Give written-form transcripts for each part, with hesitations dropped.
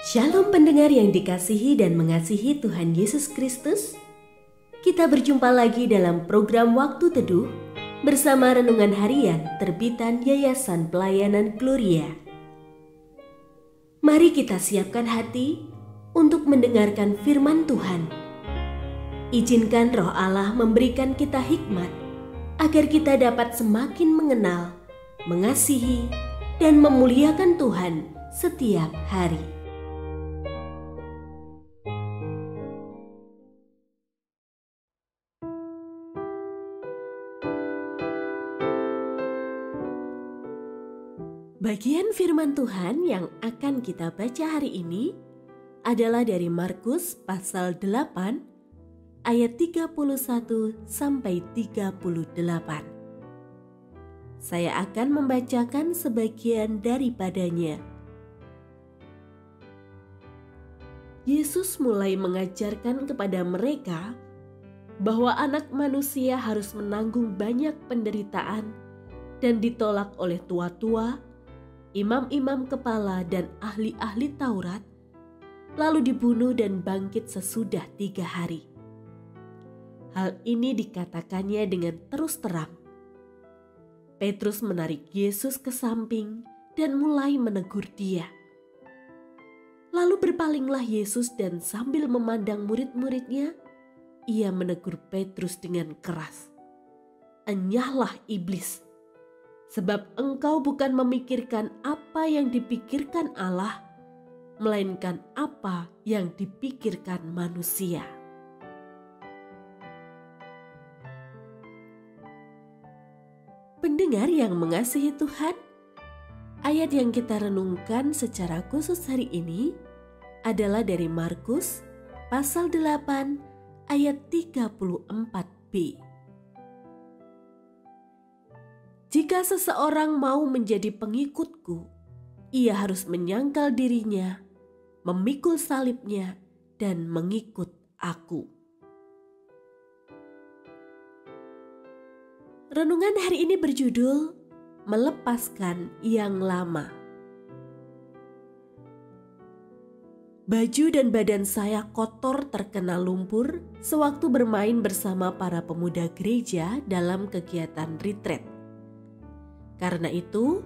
Shalom pendengar yang dikasihi dan mengasihi Tuhan Yesus Kristus. Kita berjumpa lagi dalam program Waktu Teduh bersama Renungan Harian terbitan Yayasan Pelayanan Gloria. Mari kita siapkan hati untuk mendengarkan firman Tuhan. Izinkan Roh Allah memberikan kita hikmat agar kita dapat semakin mengenal, mengasihi, dan memuliakan Tuhan setiap hari. Bagian firman Tuhan yang akan kita baca hari ini adalah dari Markus pasal 8 ayat 31 sampai 38. Saya akan membacakan sebagian daripadanya. Yesus mulai mengajarkan kepada mereka bahwa Anak Manusia harus menanggung banyak penderitaan dan ditolak oleh tua-tua, imam-imam kepala dan ahli-ahli Taurat, lalu dibunuh dan bangkit sesudah 3 hari. Hal ini dikatakannya dengan terus terang. Petrus menarik Yesus ke samping dan mulai menegur dia. Lalu berpalinglah Yesus dan sambil memandang murid-muridnya, ia menegur Petrus dengan keras. "Enyahlah iblis! Sebab engkau bukan memikirkan apa yang dipikirkan Allah, melainkan apa yang dipikirkan manusia." Pendengar yang mengasihi Tuhan, ayat yang kita renungkan secara khusus hari ini adalah dari Markus pasal 8 ayat 34b. "Jika seseorang mau menjadi pengikutku, ia harus menyangkal dirinya, memikul salibnya, dan mengikut aku." Renungan hari ini berjudul Melepaskan yang Lama. Baju dan badan saya kotor terkena lumpur sewaktu bermain bersama para pemuda gereja dalam kegiatan retreat. Karena itu,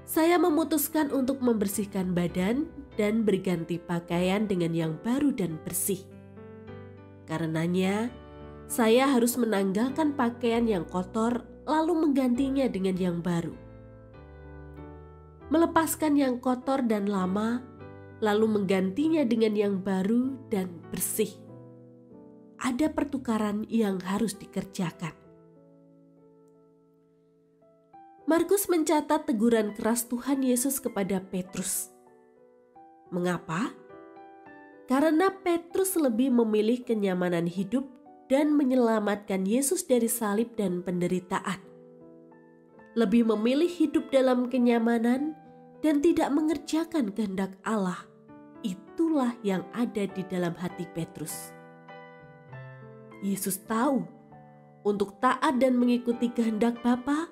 saya memutuskan untuk membersihkan badan dan berganti pakaian dengan yang baru dan bersih. Karenanya, saya harus menanggalkan pakaian yang kotor lalu menggantinya dengan yang baru. Melepaskan yang kotor dan lama, lalu menggantinya dengan yang baru dan bersih. Ada pertukaran yang harus dikerjakan. Markus mencatat teguran keras Tuhan Yesus kepada Petrus. Mengapa? Karena Petrus lebih memilih kenyamanan hidup dan menyelamatkan Yesus dari salib dan penderitaan. Lebih memilih hidup dalam kenyamanan dan tidak mengerjakan kehendak Allah. Itulah yang ada di dalam hati Petrus. Yesus tahu untuk taat dan mengikuti kehendak Bapa,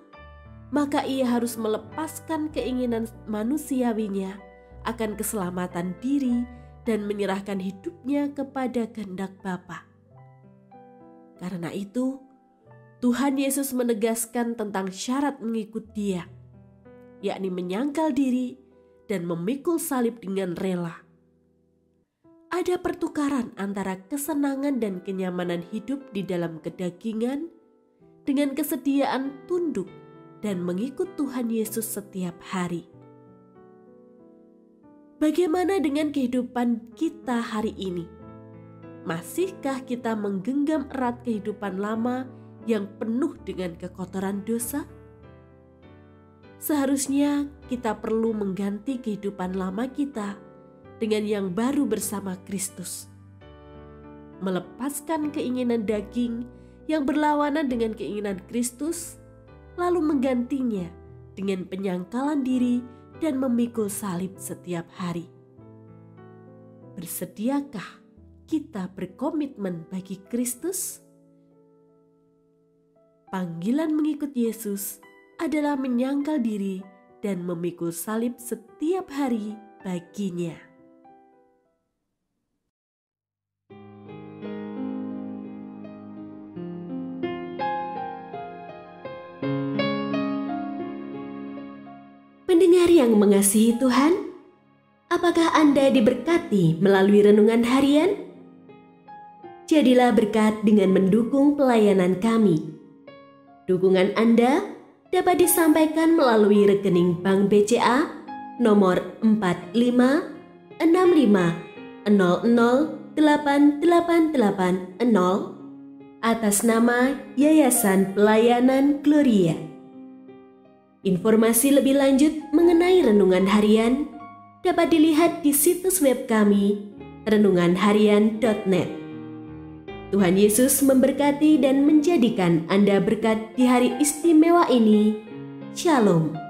maka ia harus melepaskan keinginan manusiawinya akan keselamatan diri dan menyerahkan hidupnya kepada kehendak Bapa. Karena itu, Tuhan Yesus menegaskan tentang syarat mengikut Dia, yakni menyangkal diri dan memikul salib dengan rela. Ada pertukaran antara kesenangan dan kenyamanan hidup di dalam kedagingan dengan kesediaan tunduk dan mengikut Tuhan Yesus setiap hari. Bagaimana dengan kehidupan kita hari ini? Masihkah kita menggenggam erat kehidupan lama yang penuh dengan kekotoran dosa? Seharusnya kita perlu mengganti kehidupan lama kita dengan yang baru bersama Kristus. Melepaskan keinginan daging yang berlawanan dengan keinginan Kristus, lalu menggantinya dengan penyangkalan diri dan memikul salib setiap hari. Bersediakah kita berkomitmen bagi Kristus? Panggilan mengikut Yesus adalah menyangkal diri dan memikul salib setiap hari baginya. Pendengar yang mengasihi Tuhan, apakah Anda diberkati melalui renungan harian? Jadilah berkat dengan mendukung pelayanan kami. Dukungan Anda dapat disampaikan melalui rekening Bank BCA nomor 4565008880 atas nama Yayasan Pelayanan Gloria. Informasi lebih lanjut mengenai renungan harian dapat dilihat di situs web kami renunganharian.net. Tuhan Yesus memberkati dan menjadikan Anda berkat di hari istimewa ini. Shalom.